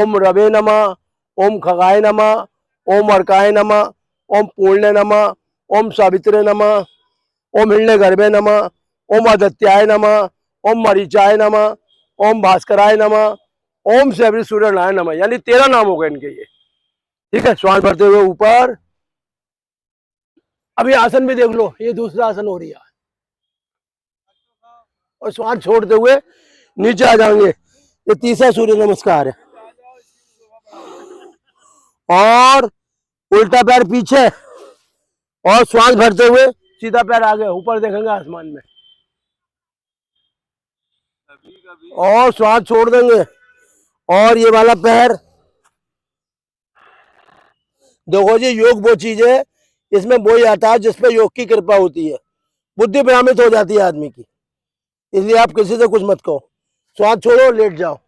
ओम रवे नमः, ओम खगाय नमः, ओम अर्काय नमः, ओम पूर्णे नमः, ओम सावित्रे नमः, ओम हिरण्यगर्भे नमः, ओम आदित्याय नमः, ओम मरीचाय नमः, ओम भास्कराय नमः, ओम श्री सूर्यनारायण नमः। यानी 13 नाम हो गए इनके ये। ठीक है, श्वास भरते हुए ऊपर। अभी आसन भी देख लो, ये दूसरा आसन हो रही है। और श्वास छोड़ते हुए नीचे आ जाएंगे। ये तीसरा सूर्य नमस्कार है। और उल्टा पैर पीछे और श्वास भरते हुए सीधा पैर आगे, ऊपर देखेंगे आसमान में। और श्वास छोड़ देंगे। और ये वाला पैर देखो जी, योग वो चीज है, इसमें वो ही आता है जिसपे योग की कृपा होती है, बुद्धि भ्रामित हो जाती है आदमी की। इसलिए आप किसी से कुछ मत कहो, श्वास छोड़ो, लेट जाओ।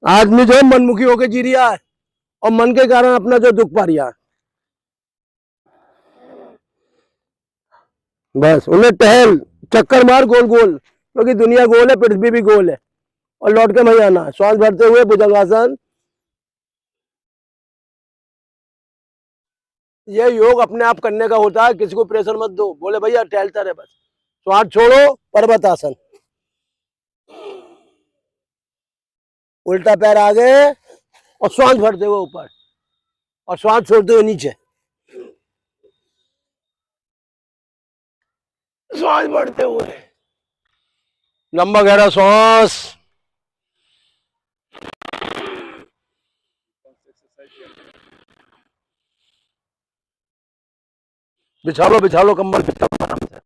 आदमी जो है मनमुखी होकर जी रहा है और मन के कारण अपना जो दुख पा रहा है। बस उन्हें टहल, चक्कर मार गोल गोल, क्योंकि दुनिया गोल है, पृथ्वी भी गोल है, और लौट के वहीं आना। श्वास भरते हुए भुजंगासन। ये योग अपने आप करने का होता है, किसी को प्रेशर मत दो, बोले भैया टहलता रहे बस। श्वास छोड़ो, पर्वत आसन। उल्टा पैर आगे और श्वास भरते हुए ऊपर और श्वास छोड़ते हुए नीचे। श्वास भरते हुए लंबा गहरा श्वास। बिछा लो कंबल, बिछा लो आराम से।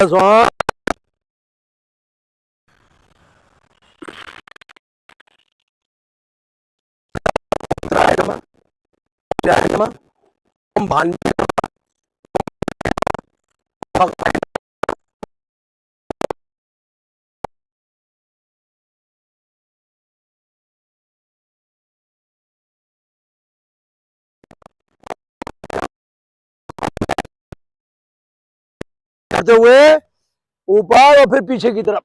श्वास हम भान करते हुए ऊपर और फिर पीछे की तरफ।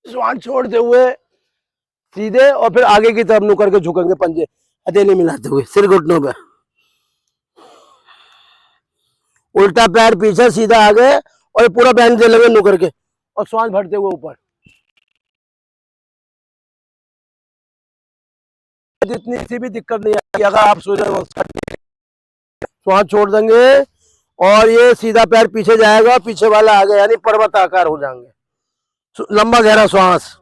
श्वास छोड़ते हुए सीधे और फिर आगे की तरफ नुकर के झुकेंगे, पंजे हथेली मिलाते हुए सिर घुटनों पे। उल्टा पैर पीछे, सीधा आगे, और पूरा बैंड दे लेंगे नुकर के, और श्वास भरते हुए ऊपर। जितनी सी भी दिक्कत नहीं आएगी अगर आप श्वास छोड़ देंगे, और ये सीधा पैर पीछे जाएगा, पीछे वाला आगे, यानी पर्वत आकार हो जाएंगे। लंबा गहरा श्वास,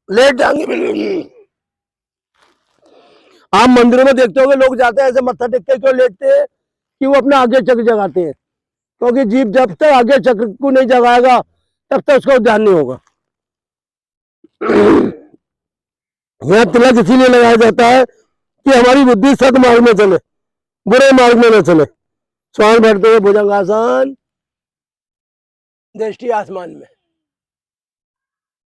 लेट जाएंगे बिल्कुल। आप मंदिरों में देखते होंगे लोग जाते हैं ऐसे मत्था टेक के, क्यों लेटते हैं? कि वो अपने आगे चक्र जगाते हैं, क्योंकि जीव जब तक आगे चक्र को नहीं जगाएगा तब तक उसका ध्यान नहीं होगा। यहाँ तिलक इसीलिए लगाया जाता है कि हमारी बुद्धि सदमार्ग में चले, बुरे मार्ग में न चले। श्वास भरते हुए भुजंगासन, दृष्टि आसमान में,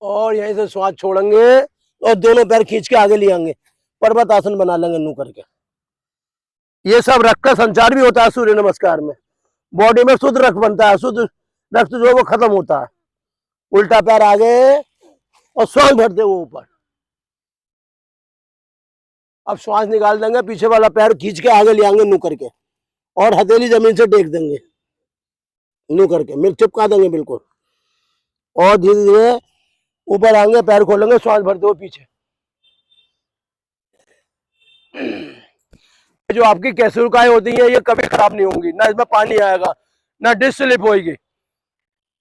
और यहीं से श्वास छोड़ेंगे और दोनों पैर खींच के आगे ले आएंगे, पर्वत आसन बना लेंगे नू करके। ये सब रक्त का संचार भी होता है सूर्य नमस्कार में। बॉडी में शुद्ध रक्त बनता है, शुद्ध रक्त जो है वो खत्म होता है। उल्टा पैर आगे और श्वास भरते हुए ऊपर। अब श्वास निकाल देंगे, पीछे वाला पैर खींच के आगे ले आएंगे नू करके, और हथेली जमीन से टेक देंगे नू करके, मिल चिपका देंगे बिल्कुल, और धीरे धीरे ऊपर आएंगे, पैर खोलेंगे, श्वास भरते हुए पीछे। जो आपकी कैसुरकाएं होती हैं ये कभी खराब नहीं होंगी, ना इसमें पानी आएगा, ना डिश स्लिप होगी।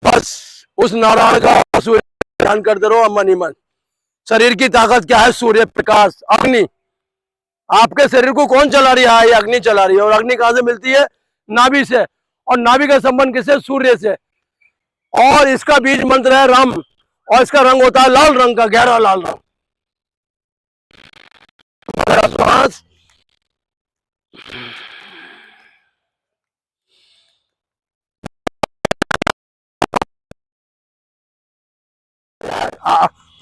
बस उस नारायण का सूर्य ध्यान करते रहो मन ही मन। शरीर की ताकत क्या है? सूर्य प्रकाश, अग्नि। आपके शरीर को कौन चला रहा है? ये अग्नि चला रही है। और अग्नि कहां से मिलती है? नाभि से, और नाभि का संबंध किससे? सूर्य से। और इसका बीज मंत्र है राम, और इसका रंग होता है लाल रंग का, गहरा लाल रंग। श्वास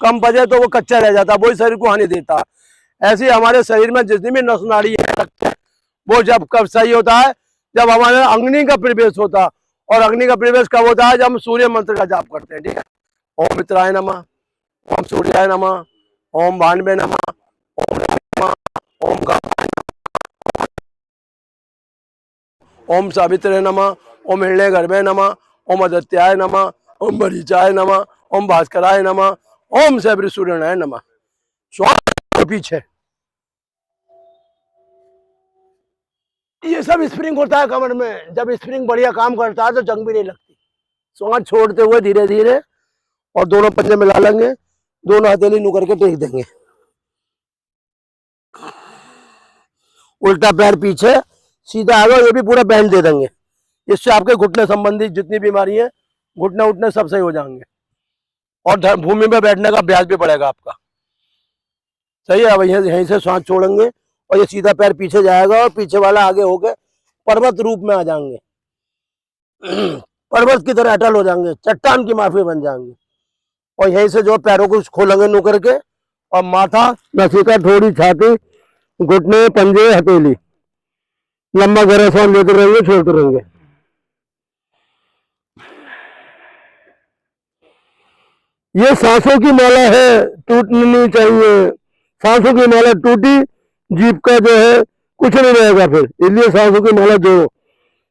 कम बजे तो वो कच्चा रह जाता, वही शरीर को हानि देता। ऐसे ही हमारे शरीर में जितनी भी नस नाड़ी है वो जब कब सही होता है, जब हमारे अग्नि का प्रवेश होता। और अग्नि का प्रवेश कब होता है? जब हम सूर्य मंत्र का जाप करते हैं। ठीक है, ओम मित्राय नमः, ओम सूर्याय नमः, ओम भान्वे नमः, ओम नमः, ओम गाय, ओम सावित्रे नमः, ओम हिरण्य गर्भे नमः, ओम आदित्याय नमः, ओम मरीचाय नमः, ओम भास्कराय नमः, ओम सैब्री सूर्यनाय नमः। श्वास पीछे, ये सब स्प्रिंग होता है कमर में। जब स्प्रिंग बढ़िया काम करता है तो जंग भी नहीं लगती। श्वास छोड़ते हुए धीरे धीरे, और दोनों पंजे मिला लेंगे, दोनों हथेली नु करके टेक देंगे, उल्टा पैर पीछे सीधा आगे, ये भी पूरा बैंड दे देंगे। इससे आपके घुटने संबंधी जितनी बीमारी है, घुटने उठने सब सही हो जाएंगे, और भूमि में बैठने का अभ्यास भी बढ़ेगा आपका। सही है। अब यहीं से सांस छोड़ेंगे और ये सीधा पैर पीछे जाएगा और पीछे वाला आगे होके पर्वत रूप में आ जाएंगे, पर्वत की तरह अटल हो जाएंगे, चट्टान की माफी बन जाएंगे। और यहीं से जो पैरों को खोलेंगे नु करके, और माथा, नसिका, ठोड़ी, छाती, घुटने, पंजे, हथेली, लंबा गहरा सांस लेते रहेंगे, छोड़ते रहेंगे। ये सांसों की माला है, टूटनी नहीं चाहिए। सांसों की माला टूटी, जीभ का जो है कुछ नहीं रहेगा फिर, इसलिए सांसों की माला जोड़ो।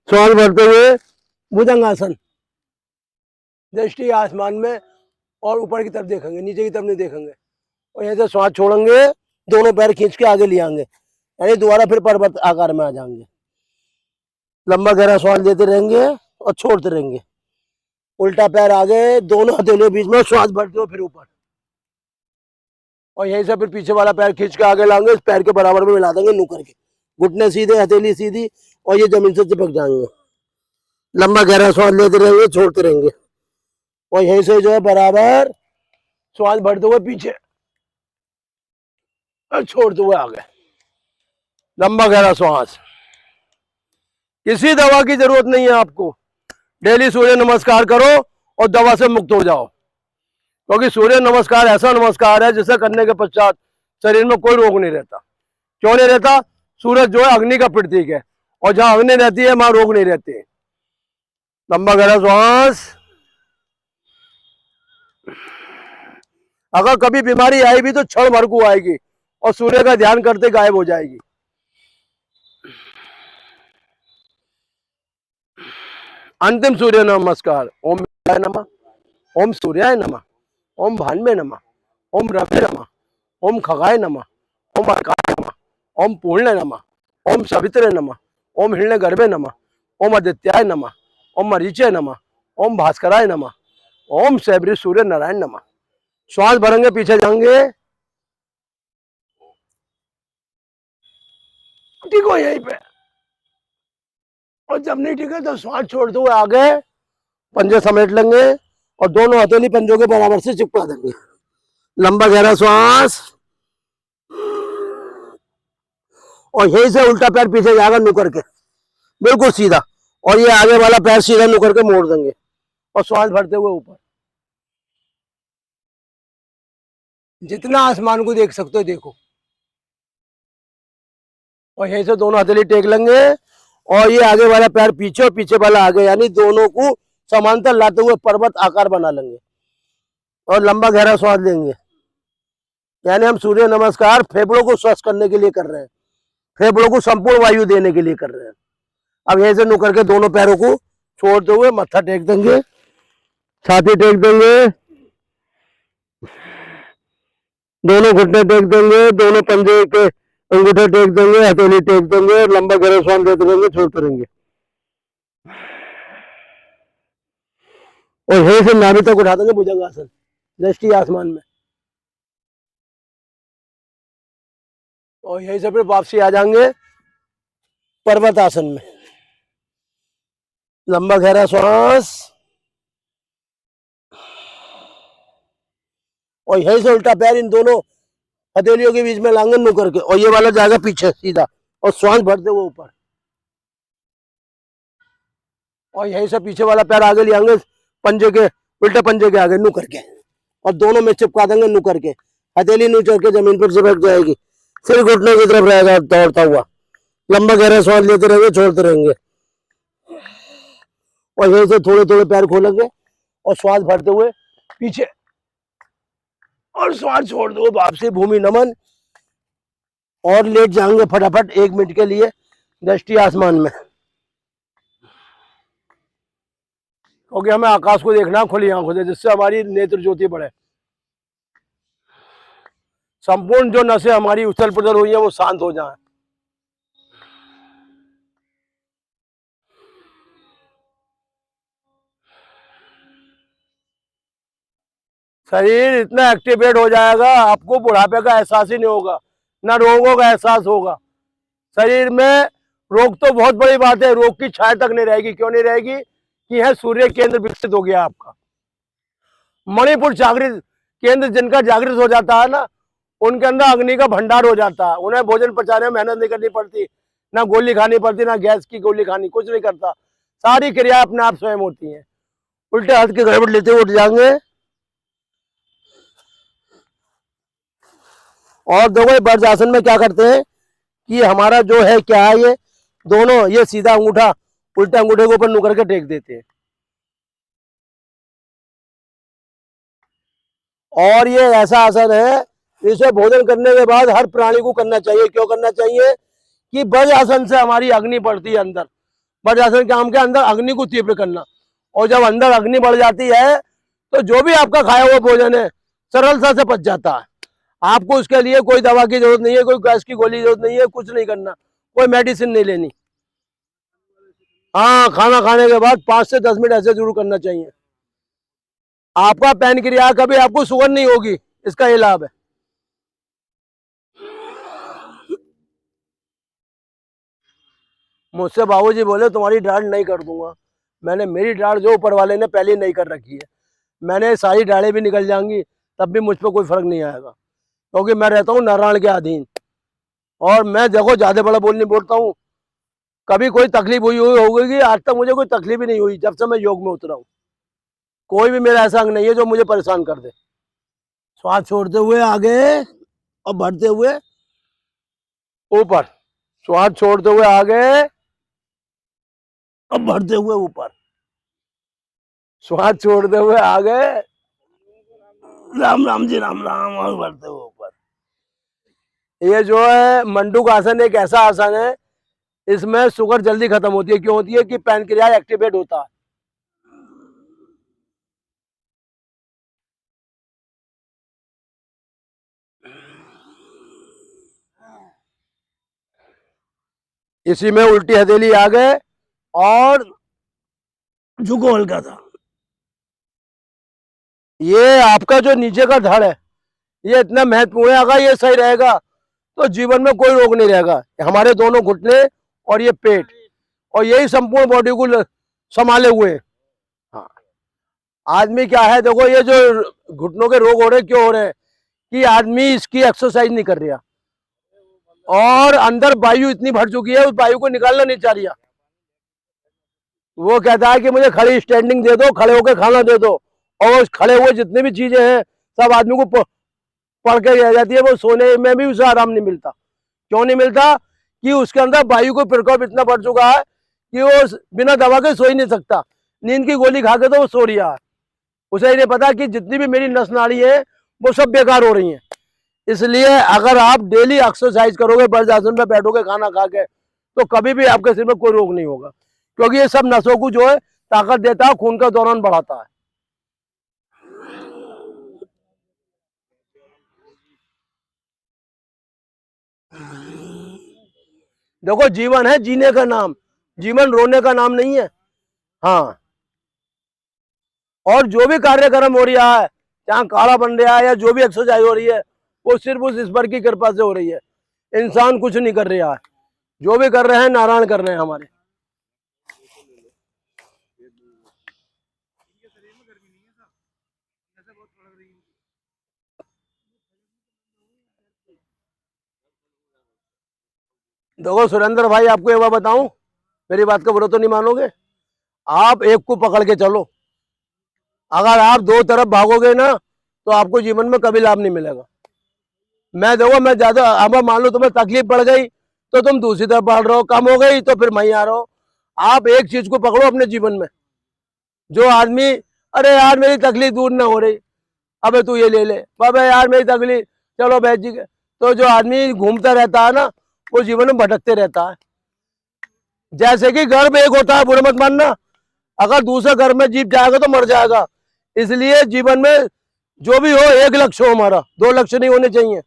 सांस भरते हुए भुजंगासन, दृष्टि आसमान में और ऊपर की तरफ देखेंगे, नीचे की तरफ नहीं देखेंगे। और यहाँ से सांस छोड़ेंगे, दोनों पैर खींच के आगे ले आएंगे, यानी दोबारा फिर पर्वत आकार में आ जाएंगे। लंबा गहरा सांस लेते रहेंगे और छोड़ते रहेंगे। उल्टा पैर आगे, दोनों हथेलियों बीच में, श्वास भरते हुए फिर ऊपर, और यहीं से फिर पीछे वाला पैर खींच के आगे लाएंगे, इस पैर के बराबर में मिला देंगे नु करके, घुटने सीधे, हथेली सीधी, और ये जमीन से चिपक जाएंगे। लंबा गहरा सांस लेते रहेंगे, छोड़ते रहेंगे, और यहीं से जो है बराबर श्वास भरते हुए पीछे और छोड़ते हुए आगे, लंबा गहरा श्वास। किसी दवा की जरूरत नहीं है आपको, डेली सूर्य नमस्कार करो और दवा से मुक्त हो जाओ। क्योंकि सूर्य नमस्कार ऐसा नमस्कार है जिसे करने के पश्चात शरीर में कोई रोग नहीं रहता। क्यों नहीं रहता? सूरज जो है अग्नि का प्रतीक है, और जहां अग्नि रहती है वहां रोग नहीं रहते। लंबा गहरा श्वास। अगर कभी बीमारी आई भी तो क्षण भर को आएगी, और सूर्य का ध्यान करते गायब हो जाएगी। अंतिम सूर्य नमस्कार। ओम सूर्याय नमः, ओम सूर्याय नमः, ओम भान्वे नमः, ओम रवे नमः, ओम खगाय नमः, ओम अर्काय नमः, ओम पूर्णे नमः, ओम सवित्रे नमः, ओम हिरण्य गर्भे नमः, ओम आदित्याय नमः, ओम मरीचे नमः, ओम भास्कराय नमः, ओम सैब्री सूर्य नारायण नमः। श्वास भरेंगे, पीछे जाएंगे, ठीक हो यहीं पे। और जब नहीं ठीक है तो श्वास छोड़ते हुए आगे पंजे समेट लेंगे और दोनों हथेली पंजों के बराबर से चिपका देंगे। लंबा गहरा श्वास, और यहीं से उल्टा पैर पीछे जाएगा नु करके, बिल्कुल सीधा, और ये आगे वाला पैर सीधा नु करके मोड़ देंगे, और श्वास भरते हुए ऊपर, जितना आसमान को देख सकते हो देखो। और यहीं से दोनों हथेली टेक लेंगे, और ये आगे वाला पैर पीछे और पीछे वाला आगे, यानी दोनों को समांतर लाते हुए पर्वत आकार बना लेंगे, और लंबा गहरा श्वास लेंगे। यानी हम सूर्य नमस्कार फेफड़ों को स्वस्थ करने के लिए कर रहे हैं, फेफड़ों को संपूर्ण वायु देने के लिए कर रहे हैं। अब यहीं से नु करके दोनों पैरों को छोड़ते हुए मत्था टेक देंगे, छाती टेक देंगे, दोनों घुटने टेक देंगे, दोनों पंजे के अंगूठे टेक देंगे, हथेली टेक देंगे, लंबा गहरा श्वास लेते रहेंगे, छोड़ते रहेंगे, और यहीं से नाभि तक उठा देंगे भुजंगासन, दृष्टि आसमान में। और यहीं से फिर वापसी आ जाएंगे पर्वत आसन में। लंबा गहरा श्वास, और यहीं से उल्टा पैर इन दोनों हथेलियों के बीच में लाएंगे नु करके, और ये वाला जाएगा पीछे सीधा, और श्वास भरते हुए ऊपर, और यहीं से पीछे वाला पैर आगे ले आएंगे पंजे के, उल्टे पंजे के आगे नु करके, और दोनों में चिपका देंगे नुकर के, हथेली नुचर के जमीन पर चिपक जाएगी, फिर घुटने की तरफ रहेगा दौड़ता हुआ, लंबा गहरा सांस लेते रहेंगे, छोड़ते रहेंगे, और यहीं से थोड़े थोड़े पैर खोलेंगे और श्वास भरते हुए पीछे और श्वास छोड़ते हुए वापसी भूमि नमन, और लेट जाएंगे फटाफट 1 मिनट के लिए दृष्टि आसमान में, क्योंकि हमें आकाश को देखना खुली आंखों से, जिससे हमारी नेत्र ज्योति बढ़े, संपूर्ण जो नसें हमारी उछल पुछल हुई है वो शांत हो जाए। शरीर इतना एक्टिवेट हो जाएगा, आपको बुढ़ापे का एहसास ही नहीं होगा, ना रोगों का एहसास होगा। शरीर में रोग तो बहुत बड़ी बात है, रोग की छाया तक नहीं रहेगी। क्यों नहीं रहेगी? कि यह सूर्य केंद्र विकसित हो गया आपका। मणिपुर जागृत केंद्र जिनका जागृत हो जाता है ना, उनके अंदर अग्नि का भंडार हो जाता है। उन्हें भोजन पचाने में मेहनत नहीं करनी पड़ती, ना गोली खानी पड़ती, ना गैस की गोली खानी, कुछ नहीं करता। सारी क्रिया अपने आप स्वयं होती हैं। उल्टे हाथ के गड़बड़ लेते हुए उठ जाएंगे, और देखो वज्रासन में क्या करते हैं कि हमारा जो है क्या है, ये दोनों ये सीधा अंगूठा उल्टे अंगूठे के ऊपर नुकर के टेक देते हैं, और ये ऐसा आसन है इसे भोजन करने के बाद हर प्राणी को करना चाहिए। क्यों करना चाहिए? कि वज्रासन से हमारी अग्नि बढ़ती है अंदर। वज्रासन के काम के अंदर अग्नि को तीव्र करना, और जब अंदर अग्नि बढ़ जाती है तो जो भी आपका खाया हुआ भोजन है सरलता से पच जाता है। आपको उसके लिए कोई दवा की जरूरत नहीं है, कोई गैस की गोली की जरूरत नहीं है, कुछ नहीं करना, कोई मेडिसिन नहीं लेनी। हाँ, खाना खाने के बाद 5 से 10 मिनट ऐसे जरूर करना चाहिए। आपका पैनक्रिया कभी आपको शुगर नहीं होगी, इसका ये लाभ है। मुझसे बाबूजी बोले तुम्हारी डांट नहीं कर दूंगा। मैंने मेरी डांट जो ऊपर वाले ने पहले नहीं कर रखी है, मैंने सारी डालें भी निकल जाएंगी तब भी मुझ पर कोई फर्क नहीं आएगा, क्योंकि मैं रहता हूँ नारायण के अधीन। और मैं देखो ज्यादा बड़ा बोल नहीं बोलता हूँ। कभी कोई तकलीफ हुई होगी? आज तक मुझे कोई तकलीफ ही नहीं हुई जब से मैं योग में उतरा हूँ। कोई भी मेरा ऐसा अंग नहीं है जो मुझे परेशान कर दे। श्वास छोड़ते हुए आगे और बढ़ते हुए ऊपर, श्वास छोड़ते हुए आगे और बढ़ते हुए ऊपर, श्वास छोड़ते हुए आगे, राम राम जी राम राम, और बढ़ते हुए ऊपर। ये जो है मंडूक आसन एक ऐसा आसन है, इसमें शुगर जल्दी खत्म होती है। क्यों होती है? कि पैनक्रिया एक्टिवेट होता है। इसी में उल्टी हथेली आगे और झुको हल्का था। ये आपका जो नीचे का धड़ है ये इतना महत्वपूर्ण है। अगर ये सही रहेगा तो जीवन में कोई रोग नहीं रहेगा। हमारे दोनों घुटने और ये पेट, और यही संपूर्ण बॉडी को संभाले हुए हैं। हाँ, आदमी क्या है, देखो ये जो घुटनों के रोग हो रहे क्यों हो रहे हैं? कि आदमी इसकी एक्सरसाइज नहीं कर रहा, और अंदर वायु इतनी भर चुकी है, उस वायु को निकालना नहीं चाह रहा। वो कहता है कि मुझे खड़ी स्टैंडिंग दे दो, खड़े होकर खाना दे दो, और उस खड़े हुए जितनी भी चीजें हैं सब आदमी को पड़ के रह जाती है। वो सोने में भी उसे आराम नहीं मिलता। क्यों नहीं मिलता? कि उसके अंदर वायु को प्रकोप इतना बढ़ चुका है कि वो बिना दवा के सो ही नहीं सकता। नींद की गोली खा के तो वो सो रहा है। उसे ही नहीं पता कि जितनी भी मेरी नस नाड़ी है वो सब बेकार हो रही हैं। इसलिए अगर आप डेली एक्सरसाइज करोगे, वज्रासन में बैठोगे खाना खा के, तो कभी भी आपके सिर में कोई रोग नहीं होगा, क्योंकि ये सब नसों को जो है ताकत देता है, खून का दौरान बढ़ाता है। देखो जीवन है जीने का नाम, जीवन रोने का नाम नहीं है। हाँ, और जो भी कार्यक्रम हो रहा है, चाहे काढ़ा बन रहा है या जो भी एक्सरसाइज हो रही है, वो सिर्फ उस ईश्वर की कृपा से हो रही है। इंसान कुछ नहीं कर रहा है, जो भी कर रहे हैं नारायण कर रहे हैं हमारे। देखो सुरेंद्र भाई, आपको एक बात बताऊं, मेरी बात का बुरा तो नहीं मानोगे? आप एक को पकड़ के चलो। अगर आप दो तरफ भागोगे ना तो आपको जीवन में कभी लाभ नहीं मिलेगा। मैं देखो, मैं ज्यादा, अब मान लो तुम्हें तकलीफ पड़ गई तो तुम दूसरी तरफ बढ़ रहे हो, कम हो गई तो फिर मैं आ रहा हूँ। आप एक चीज को पकड़ो अपने जीवन में। जो आदमी, अरे यार मेरी तकलीफ दूर ना हो रही, अबे तू ये ले ले, बाबा यार मेरी तकलीफ, चलो बैठ जी। तो जो आदमी घूमता रहता है ना, वो जीवन में भटकते रहता है। जैसे कि घर में एक होता है, बुरा मत मानना, अगर दूसरे घर में जीव जाएगा तो मर जाएगा। इसलिए जीवन में जो भी हो, एक लक्ष्य हो हमारा, दो लक्ष्य नहीं होने चाहिए।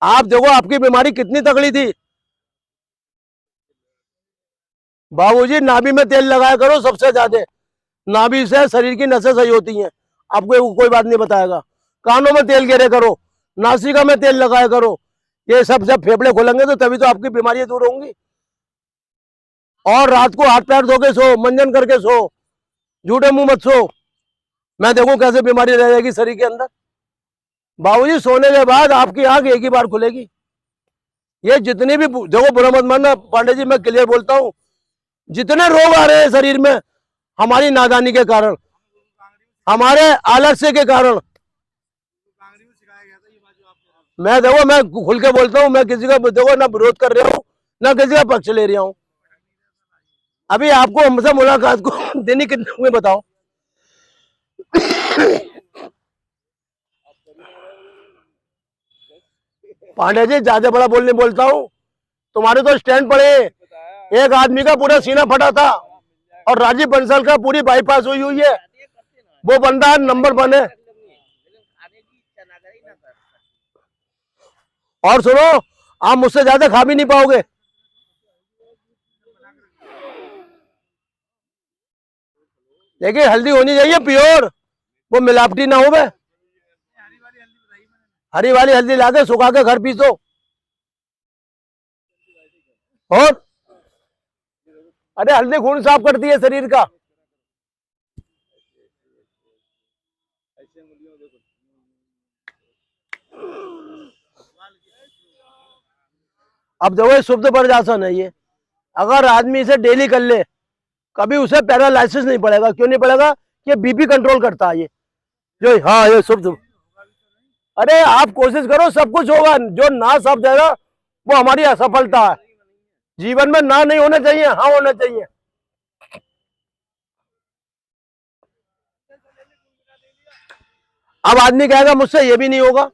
आप देखो आपकी बीमारी कितनी तगड़ी थी। बाबूजी नाभि में तेल लगाया करो सबसे ज्यादा, नाभि से शरीर की नसें सही होती हैं। आपको कोई बात नहीं बताएगा। कानों में तेल गिरे करो, नासिका में तेल लगाया करो। ये सब जब फेफड़े खोलेंगे तो तभी तो आपकी बीमारियां दूर होंगी। और रात को हाथ पैर धो के सो, मंजन करके सो, झूठे मुंह मत सो। मैं देखूं कैसे बीमारी रह जाएगी शरीर के अंदर। बाबूजी सोने के बाद आपकी आंख एक ही बार खुलेगी। ये जितनी भी, देखो बुरा मत मानना पांडे जी, मैं क्लियर बोलता हूँ, जितने रोग आ रहे हैं शरीर में, हमारी नादानी के कारण, हमारे आलस्य के कारण। मैं देखो, मैं खुल के बोलता हूँ, मैं किसी का देखो ना विरोध कर रहा हूँ, ना किसी का पक्ष ले रहा हूँ। अभी आपको हमसे मुलाकात को देनी कितने हुए बताओ। पांडे जी ज्यादा बड़ा बोलने बोलता हूँ, तुम्हारे तो स्टैंड पड़े। एक आदमी का पूरा सीना फटा था और राजीव बंसल का पूरी बाईपास हुई हुई है। वो बंदा नंबर 1 है। और सुनो, आप मुझसे ज्यादा खा भी नहीं पाओगे। देखिए हल्दी होनी चाहिए प्योर, वो मिलावटी ना हो। हरी वाली हल्दी लाके सुखा के घर पीसो। और अरे हल्दी खून साफ करती है शरीर का। अब देखो ये शुद्ध प्रजासन है ये, अगर आदमी इसे डेली कर ले, कभी उसे पैरालाइसिस नहीं पड़ेगा। क्यों नहीं पड़ेगा? ये बीपी कंट्रोल करता है ये। जो, हाँ ये शुद्ध। अरे आप कोशिश करो, सब कुछ होगा। जो ना शब्द है ना, वो हमारी असफलता है। जीवन में ना नहीं होना चाहिए, हाँ होना चाहिए। अब आदमी कहेगा मुझसे ये भी नहीं होगा।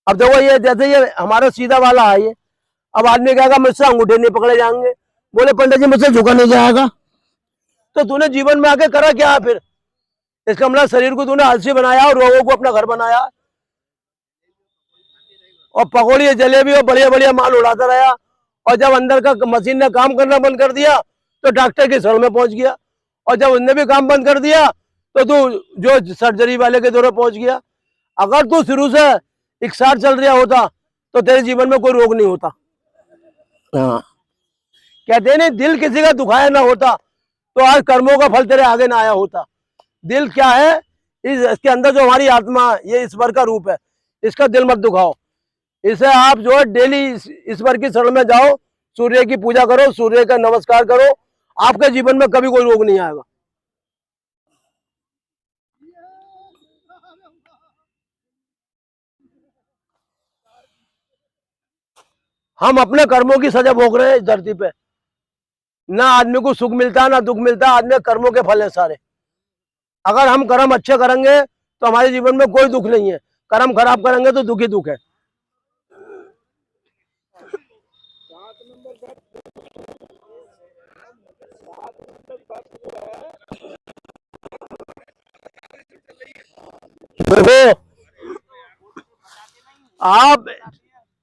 अब देखो ये जैसे ये हमारा सीधा वाला है ये, अब आदमी कहेगा मुझसे अंगूठे नहीं पकड़े जाएंगे। बोले पंडित जी मुझसे झुका नहीं जाएगा। तो तूने जीवन में आके करा क्या है फिर? इसका मतलब शरीर को तूने आलसी बनाया और रोगों को अपना घर बनाया, और पकौड़ी जलेबी और बढ़िया बढ़िया माल उड़ाता रहा। और जब अंदर का मशीन ने काम करना बंद कर दिया तो डॉक्टर की शरण में पहुंच गया। और जब उसने भी काम बंद कर दिया तो तू जो सर्जरी वाले के दौरे पहुंच गया। अगर तू शुरू से एक साथ चल रहा होता तो तेरे जीवन में कोई रोग नहीं होता। हाँ, कहते हैं नहीं, दिल किसी का दुखाया ना होता तो आज कर्मों का फल तेरे आगे ना आया होता। दिल क्या है? इसके अंदर जो हमारी आत्मा, ये ईश्वर का रूप है, इसका दिल मत दुखाओ। इसे आप जो है डेली ईश्वर की शरण में जाओ, सूर्य की पूजा करो, सूर्य का नमस्कार करो, आपके जीवन में कभी कोई रोग नहीं आएगा। हम अपने कर्मों की सजा भोग रहे हैं इस धरती पे। ना आदमी को सुख मिलता है ना दुख मिलता है, आदमी कर्मों के फल है सारे। अगर हम कर्म अच्छे करेंगे तो हमारे जीवन में कोई दुख नहीं है, कर्म खराब करेंगे तो दुख ही दुख है। देखो आप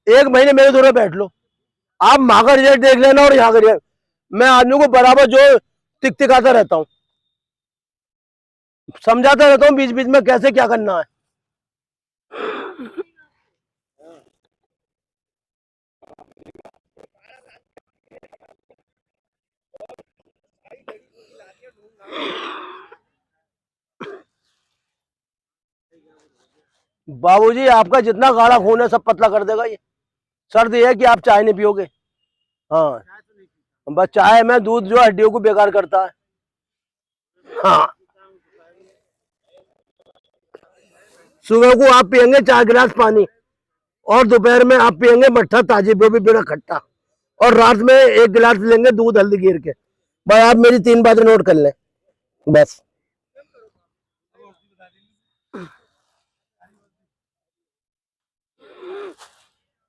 1 महीने मेरे दूर बैठ लो, आप वहां का रिजल्ट देख लेना और यहाँ का रिजल्ट। मैं आदमी को बराबर जो टिकटिकाता रहता हूँ, समझाता रहता हूँ बीच बीच में कैसे क्या करना है। बाबूजी आपका जितना गाढ़ा खून है सब पतला कर देगा ये। शर्त यह है कि आप चाय नहीं पियोगे। हाँ, बस चाय में दूध जो हड्डियों को बेकार करता है। हाँ, सुबह को आप पियेंगे 4 गिलास पानी, और दोपहर में आप पियेंगे मट्ठा ताजी, वो भी बिना खट्टा, और रात में 1 गिलास लेंगे दूध हल्दी गिर के। भाई आप मेरी 3 बातें नोट कर लें बस।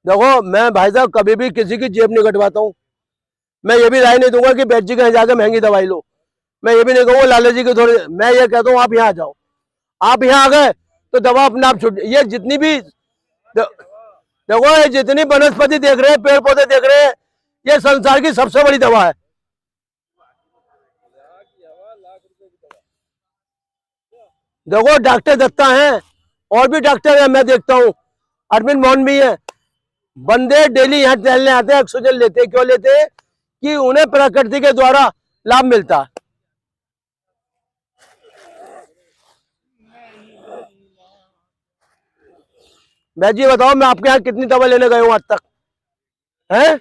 देखो मैं भाई साहब कभी भी किसी की जेब नहीं कटवाता हूँ। मैं ये भी राय नहीं दूंगा कि बैठ जी कहीं जाकर महंगी दवाई लो। मैं ये भी नहीं कहूँगा लाला जी की थोड़ी, मैं ये कहता हूँ आप यहाँ आ जाओ। आप यहाँ आ गए तो दवा अपने आप छूट। ये जितनी भी देखो, ये जितनी वनस्पति देख रहे हैं, पेड़ पौधे देख रहे हैं, ये संसार की सबसे बड़ी दवा है। देखो डॉक्टर दत्ता हैं, और भी डॉक्टर है मैं देखता हूँ, अरविंद मोहन भी है। बंदे डेली यहाँ टहलने आते हैं, ऑक्सीजन लेते हैं। क्यों लेते हैं? कि उन्हें प्रकृति के द्वारा लाभ मिलता है। मैं जी बताओ, मैं आपके यहाँ कितनी दवा लेने गए हूँ आज तक? हैं?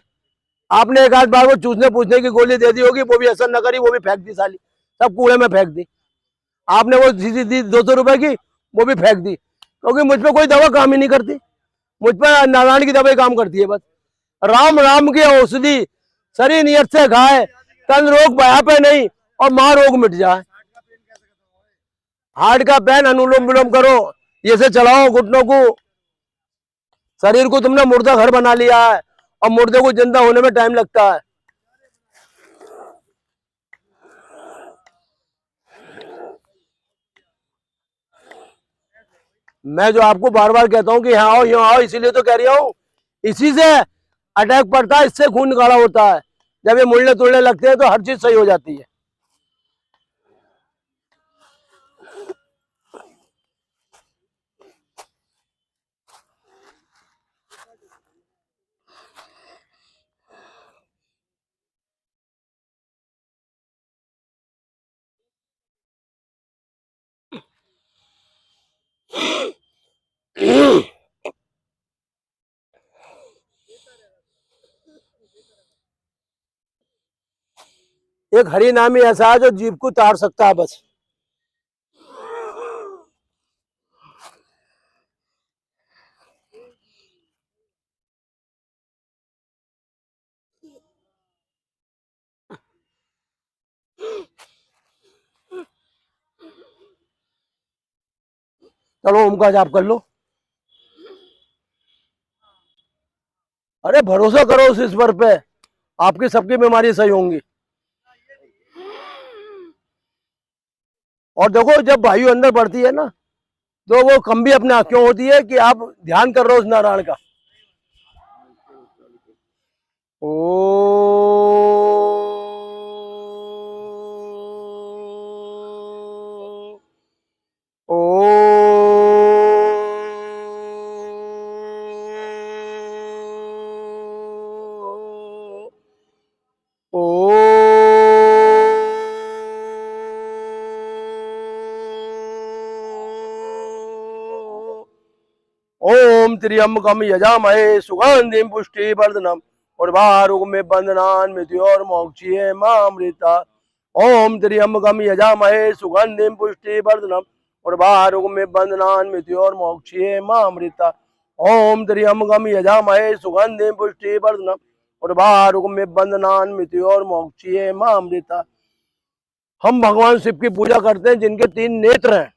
आपने एक आध बार वो चूसने पूछने की गोली दे दी होगी, वो भी असर न करी, वो भी फेंक दी साली, सब कूड़े में फेंक दी। आपने वो चीज़ दी 200 रुपए की, वो भी फेंक दी, क्योंकि मुझ पे कोई दवा काम ही नहीं करती। मुझ पर नारायण की दवाई काम करती है बस। राम राम की औषधि, शरीर नियत से खाए, तन रोग भया पे नहीं, और महा रोग मिट जाए। हार्ट का पेन अनुलोम विलोम करो, ये से चलाओ घुटनों को। शरीर को तुमने मुर्दा घर बना लिया है, और मुर्दे को जिंदा होने में टाइम लगता है। मैं जो आपको बार बार कहता हूँ कि यहाँ आओ यहाँ आओ, इसीलिए तो कह रही हूँ। इसी से अटैक पड़ता है, इससे खून गाढ़ा होता है। जब ये मुड़ने तुड़ने लगते हैं तो हर चीज सही हो जाती है। एक हरी नामी ऐसा है जो जीभ को तार सकता है बस। चलो ओम का जाप कर लो। अरे भरोसा करो उस ईश्वर पे, आपकी सबकी बीमारी सही होंगी। और देखो जब वायु अंदर बढ़ती है ना, तो वो कम भी अपने आप क्यों होती है कि आप ध्यान कर रहे हो उस नारायण का। ओ ओ ओ ओम त्र्यंबकम यजामहे सुगंधिम पुष्टिवर्धनम उर्वारुकमे बंधनान् मृत्योर्मोक्षीये मामृता। ओम त्र्यंबकम यजामहे सुगंधिम पुष्टिवर्धनम उर्वारुकमे बंधनान् मृत्योर्मोक्षीये मामृता। ओम त्र्यंबकम यजामहे सुगंधिम पुष्टिवर्धनम उर्वारुकमे बंधनान् मृत्योर्मोक्षीये मामृता। हम भगवान शिव की पूजा करते हैं जिनके 3 नेत्र हैं,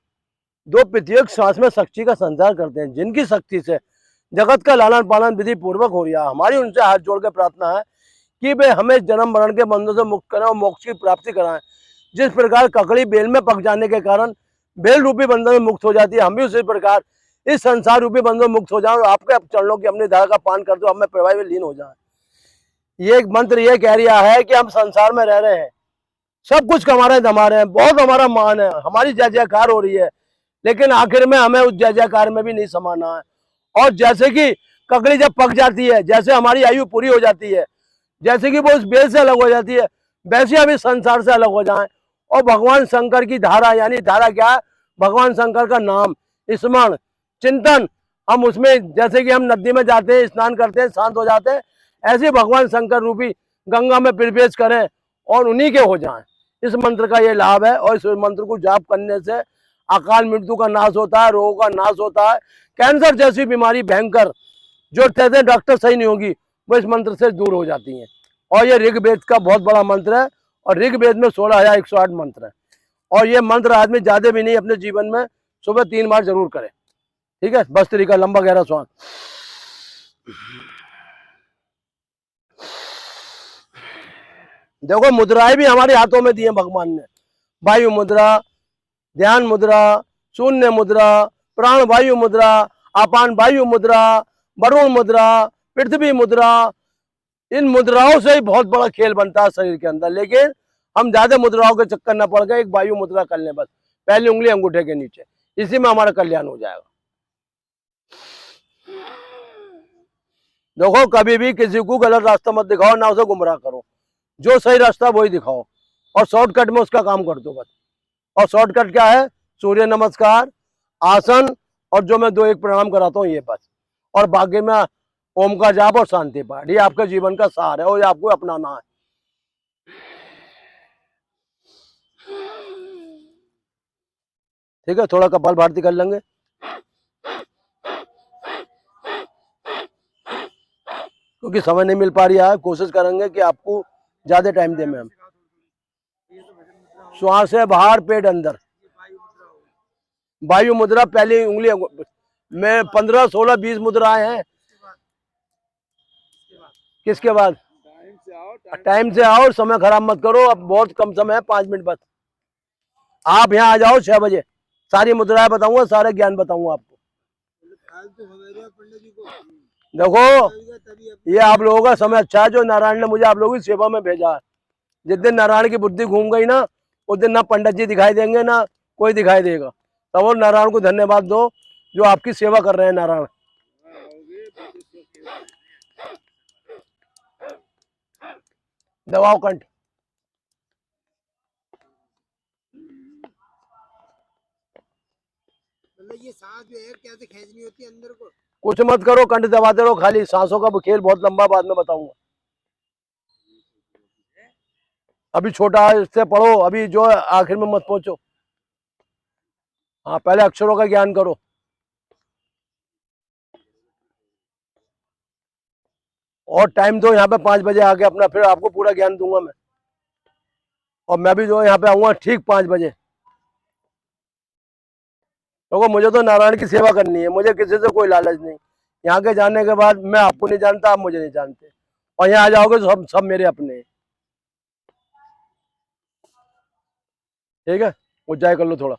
2 प्रत्येक सांस में शक्ति का संचार करते हैं, जिनकी शक्ति से जगत का लालन पालन विधि पूर्वक हो रहा है। हमारी उनसे हाथ जोड़ के प्रार्थना है कि वे हमें जन्म मरण के बंधनों से मुक्त करें और मोक्ष की प्राप्ति कराएं। जिस प्रकार ककड़ी बेल में पक जाने के कारण बेल रूपी बंधन में मुक्त हो जाती है, हम भी उसी प्रकार इस संसार रूपी बंधन में मुक्त हो जाए और आपके चरणों की अपनी धारा का पान कर दो, हमें प्रवाह में लीन हो जाए। ये एक मंत्र ये कह रहा है कि हम संसार में रह रहे हैं, सब कुछ कमा रहे हैं धमा रहे हैं, बहुत हमारा मान है, हमारी जय जयकार हो रही है, लेकिन आखिर में हमें उस जय जयकार में भी नहीं समाना है। और जैसे कि ककड़ी जब पक जाती है, जैसे हमारी आयु पूरी हो जाती है, जैसे कि वो उस बेल से अलग हो जाती है, वैसे हम इस संसार से अलग हो जाएं और भगवान शंकर की धारा, यानी धारा क्या है, भगवान शंकर का नाम स्मरण चिंतन, हम उसमें जैसे कि हम नदी में जाते हैं, स्नान करते हैं, शांत हो जाते हैं, ऐसे भगवान शंकर रूपी गंगा में प्रवेश करें और उन्हीं के हो जाएं। इस मंत्र का ये लाभ है, और इस मंत्र को जाप करने से अकाल मृत्यु का नाश होता है, रोगों का नाश होता है। कैंसर जैसी बीमारी भयंकर जो कहते हैं डॉक्टर सही नहीं होगी, वो इस मंत्र से दूर हो जाती हैं। और ये ऋग्वेद का बहुत बड़ा मंत्र है, और ऋग्वेद में 16,108 मंत्र है। और ये मंत्र आदमी ज्यादा भी नहीं अपने जीवन में सुबह 3 बार जरूर करे। ठीक है, बस तरीका लंबा गहरा श्वास। देखो मुद्राएं भी हमारे हाथों में दी है भगवान ने। वायु मुद्रा, ध्यान मुद्रा, शून्य मुद्रा, प्राण वायु मुद्रा, अपान वायु मुद्रा, वरुण मुद्रा, पृथ्वी मुद्रा। इन मुद्राओं से ही बहुत बड़ा खेल बनता है शरीर के अंदर। लेकिन हम ज्यादा मुद्राओं के चक्कर न पड़ गए, एक वायु मुद्रा कर लें बस, पहली उंगली अंगूठे के नीचे, इसी में हमारा कल्याण हो जाएगा। देखो कभी भी किसी को गलत रास्ता मत दिखाओ, ना उसे गुमराह करो, जो सही रास्ता वही दिखाओ, और शॉर्टकट में उसका काम कर दो बस। और शॉर्टकट क्या है? सूर्य नमस्कार, आसन, और जो मैं 2-1 प्रणाम कराता हूँ ये बस। और बाकी में ओम का जाप और शांति पाठ, ये आपके जीवन का सार है और ये आपको अपनाना है। ठीक है, थोड़ा कपाल भारती कर लेंगे। क्योंकि समय नहीं मिल पा रही है, कोशिश करेंगे कि आपको ज्यादा टाइम दें मैम। श्वास से बाहर, पेट अंदर। वायु मुद्रा पहली उंगली में 15, 16, 20 मुद्राएं हैं। किसके बाद? टाइम से आओ, समय खराब मत करो, अब बहुत कम समय है, 5 मिनट बस। आप यहाँ आ जाओ 6 बजे, सारी मुद्राएं बताऊंगा, सारे ज्ञान बताऊंगा आपको। देखो ये आप लोगों का समय अच्छा है, जो नारायण ने मुझे आप लोगों की सेवा में भेजा है। जिस दिन नारायण की बुद्धि घूम गई ना, उस दिन ना पंडित जी दिखाई देंगे, ना कोई दिखाई देगा। तब वो नारायण को धन्यवाद दो जो आपकी सेवा कर रहे हैं नारायण। दबाओ कंठ। मतलब ये सांस जो है कैसे खींचनी होती है अंदर को? कुछ मत करो, कंठ दबाते रहो खाली। सांसों का खेल बहुत लंबा, बाद में बताऊंगा। अभी छोटा इससे पढ़ो, अभी जो आखिर में मत पहुंचो। हाँ, पहले अक्षरों का ज्ञान करो। और टाइम दो यहाँ पे 5 बजे आके अपना, फिर आपको पूरा ज्ञान दूंगा मैं। और मैं भी जो यहाँ पे आऊंगा ठीक 5 बजे। क्योंकि मुझे तो नारायण की सेवा करनी है, मुझे किसी से कोई लालच नहीं। यहाँ के जाने के बाद मैं आपको नहीं जानता, आप मुझे नहीं जानते, और यहाँ आ जाओगे तो सब सब मेरे अपने हैं। ठीक है, उज्जाई कर लो थोड़ा।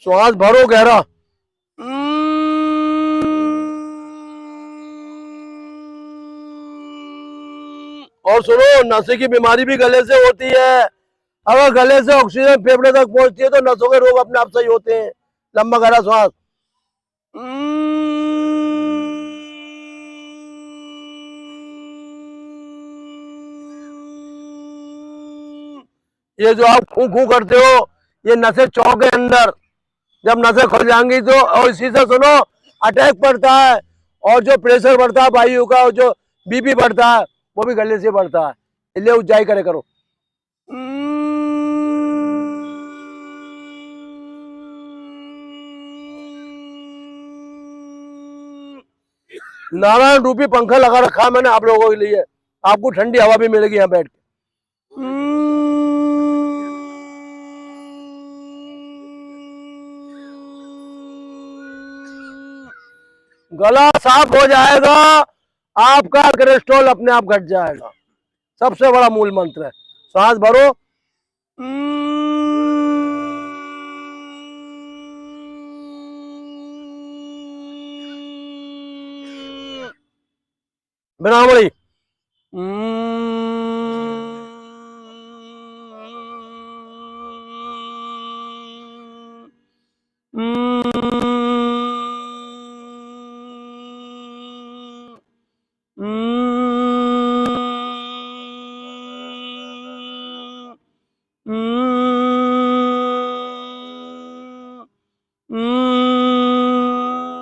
श्वास भरो गहरा। और सुनो, नशे की बीमारी भी गले से होती है। अगर गले से ऑक्सीजन फेफड़े तक पहुंचती है तो नसों के रोग अपने आप सही होते हैं। लंबा गहरा श्वास। ये जो आप खू खू करते हो, ये नसें चौक के अंदर, जब नसें खुल जाएंगी तो, और इसी से सुनो अटैक पड़ता है, और जो प्रेशर बढ़ता है वायु का, और जो बीपी बढ़ता है, वो भी गले से बढ़ता है। इसलिए ऊंचाई करे करो। नारायण रूपी पंखा लगा रखा है मैंने आप लोगों के लिए, आपको ठंडी हवा भी मिलेगी यहाँ बैठ के। गला साफ हो जाएगा, आपका कोलेस्ट्रॉल अपने आप घट जाएगा। सबसे बड़ा मूल मंत्र है। सांस भरो। ब्राह्मणी।